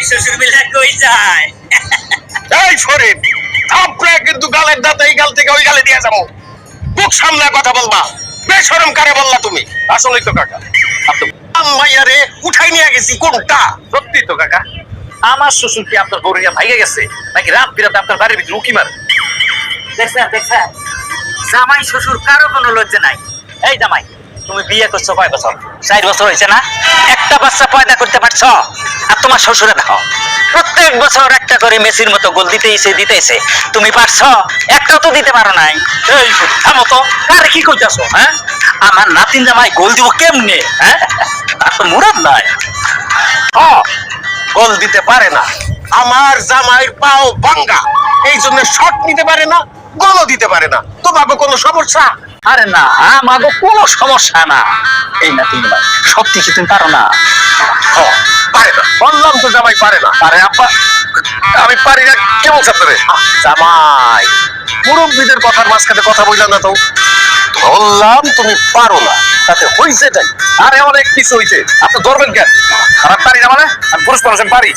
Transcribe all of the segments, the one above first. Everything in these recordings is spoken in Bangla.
শ্বশুর মিলে কই যায়? এই ফরিদ, আপনারা কিন্তু গালের দাঁত এই গাল থেকে ওই গালে দিয়ে যাবো। মুখ সামনে কথা বলবা। বেশরম কারে বললা তুমি? আসলেই তো কাকা, মাইয়ারে উঠাই নিয়ে গেছি কোনটা? সত্যি তো কাকা, আমার শ্বশুর কি আপনার বউরিয়া ভাইগে গেছে নাকি রাত বিরাতে আপনার বাড়ির ভিতরে উকি মারে? দেখছেন দেখছেন, জামাই শ্বশুর কারো কোনো লজ্জা নাই। এই জামাই, তুমি বিয়ে করছো কয় বছর? 4 বছর হয়েছে না? একটা বাচ্চা পয়দা করতে পারছো? আর তোমার শ্বশুরে দেখো, প্রত্যেক বছর একটা করে মেসির মতো গোল দিতেইছে। তুমি পারছো? একটাও তো দিতে পারো নাই। এই থামো তো, কারে কি কইতাছো? হ্যাঁ, আমার নাতিন জামাই গোল দিব কেমনে? হ্যাঁ, তার তো মুরাদ নাই। গোল দিতে পারে না। আমার জামাইয়ের পাও ভাঙ্গা, এই জন্য শট নিতে পারে না, গোলও দিতে পারে না। তোমাকে কোনো সমস্যা? আরে না, আমাকে কোনো সমস্যা না। এই নাতিন জামাই সত্যি কি তুমি পারো না? পারে না, বললাম তো জামাই পারে না। আরে আব্বা, আমি পারি না কে বলছে আপনারে? জামাই, মুরব্বীদের কথার মাঝখানে কথা বললাম না তো। বললাম তুমি পারো না, তাতে হইছে তাই। আরে অনেক কিছু হইছে, আপনি ধরবেন কেন? আর আমি পারি না মানে? আমি পুরুষ মানুষ, আমি পারি।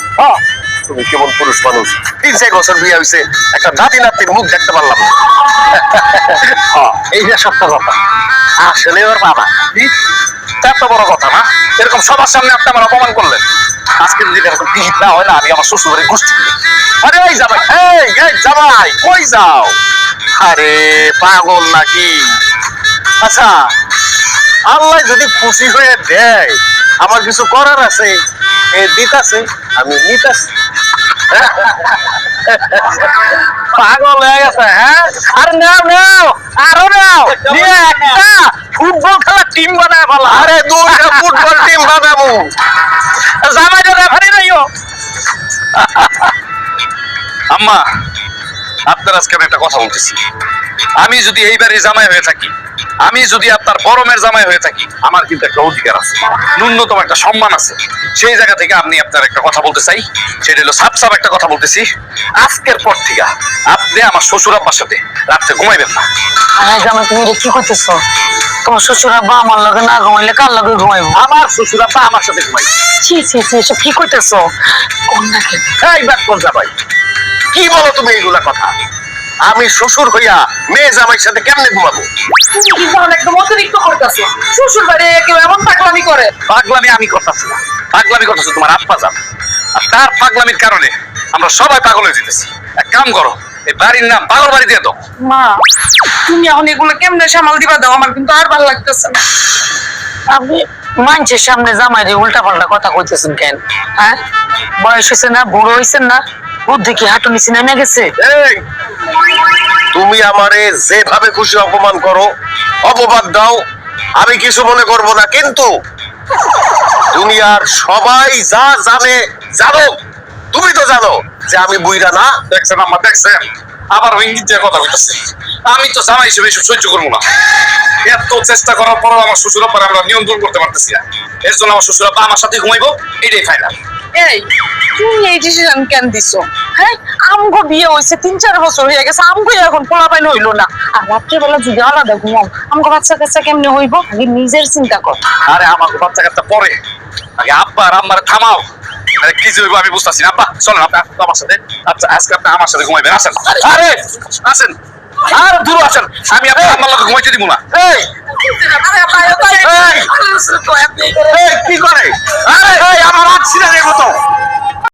তুমি কেমন পুরুষ মানুষ? 3-4 বছর বিয়ে হয়েছে, একটা নাতি নাতির মুখ দেখতে পারলাম না। এই যে সত্য কথা, আসলে ওর বাবা। এত বড় কথা না, এরকম সবার সামনে আপনি আমার অপমান করলেন। আজকে যদি এরকম বিহিত না হয় না, আমি আমার শ্বশুরের গোষ্ঠী। আরে এই জামাই, এই জামাই কই যাও? আরে পাগল নাকি? আচ্ছা, আল্লাহ যদি খুশি হয়ে দেয়, আমার কিছু করার আছে, দিতাছে, আমি নিতাছি। পাগল হয়ে গেছে, হ্যাঁ? আর নাও আরো নাও, নিয়ে একটা ফুটবল খেলা টিম বানায় ফেলা। আরে 2টা ফুটবল টিম বানাবো। জামাইটা রেফারি নাইও। আম্মা, আপনার আজকে আমি একটা কথা বলতেছি। আমি যদি এইবারে জামাই হয়ে থাকি, আমি যদি আপনার বড়মের জামাই হয়ে থাকি, আমার কিন্তু একটা অধিকার আছে, ন্যূনতম একটা সম্মান আছে। সেই জায়গা থেকে আপনি আপনার একটা কথা বলতে চাই, সেটা হলো সাপ একটা কথা বলতেছি। আজকের পর থেকে আপনি আমার শ্বশুর আব্বার সাথে রাত্রে ঘুমাইবেন না। জামাই, তুমি এটা কি করতেছো? তোমার শ্বশুর আব্বা আমার লগে না ঘুমাইলে কার লগে ঘুমাইবো? আমার শ্বশুর আব্বা আমার সাথে ঘুমাইবে। ছি ছি ছি, এসব কি করতেছো? কন্যাকে এই ব্যাকল জামাই, কি বলো তুমি এইগুলা কথা? আমি শ্বশুর হইয়া মেয়ে জামাইয়ের সাথে কেমনে ঘুমাবো? তুমি কিন্তু একদম অতিরিক্ত করতেছো। শ্বশুর বাড়ি কেউ এমন পাগলামি করে? পাগলামি আমি করতেছি না, পাগলামি করতেছে তোমার আব্বা যান। আর তার পাগলামির কারণে আমরা সবাই পাগল হয়ে যেতেছি। এক কাম করো, এই বাড়ির নাম পাগল বাড়ি দিয়ে দাও। মা, তুমি এখন এগুলো কেমনে সামাল দিবা দাও, আমার কিন্তু আর ভালো লাগতেছে না। আপনি মানুষের সামনে জামাইরে উল্টা পাল্টা কথা কইতেছেন কেন? হ্যাঁ, বয়স হয়েছে না, বুড়ো হয়েছেন না, বুদ্ধি কি হাঁটু নিচে নেমে গেছে? এই, তুমি আমারে যেভাবে খুশি অপমান করো, অপবাদ দাও, আমি কিছু মনে করব না, কিন্তু দুনিয়ার সবাই যা জানে জানো। তুমি তো জানো যে আমি বুইরা না। দেখছেন আম্মা, দেখছেন আবার ইঙ্গিত দিয়ে কথা বলতেছে। আমি তো জামাই হিসেবে এসব সহ্য করবো না। এত চেষ্টা করার পরও আমার শ্বশুর আব্বার আমরা নিয়ন্ত্রণ করতে পারতেছি না। এর জন্য আমার শ্বশুর আব্বা আমার সাথে ঘুমাইবো, এটাই ফাইনাল। এই, তুমি এই ডিসিশন কেন দিছো? হ্যাঁ, আমগো বিয়ে হয়েছে 3-4 বছর হয়ে গেছে, আমগো এখন পোলাপাইন হইলো না। আর রাত্রেবেলা যদি আলাদা ঘুমাও, আমগো বাচ্চা কাচ্চা কেমনে হইব? আগে নিজের চিন্তা কর। আরে আমার বাচ্চা কাচ্চা পরে, আগে আব্বা আর আম্মারে থামাও। আরে কি যে হইব আমি বুঝতেছি না। আব্বা চলেন, আপনি আমার সাথে, আচ্ছা আজকে আপনি আমার সাথে ঘুমাইবেন। আসেন, আরে আসেন, আর দূর আসেন, আমি আপনার আম্মার লগে ঘুমাইতে দিব না। এই, কি করে? আরে আমার হাত ছিঁড়ে দেবো তো।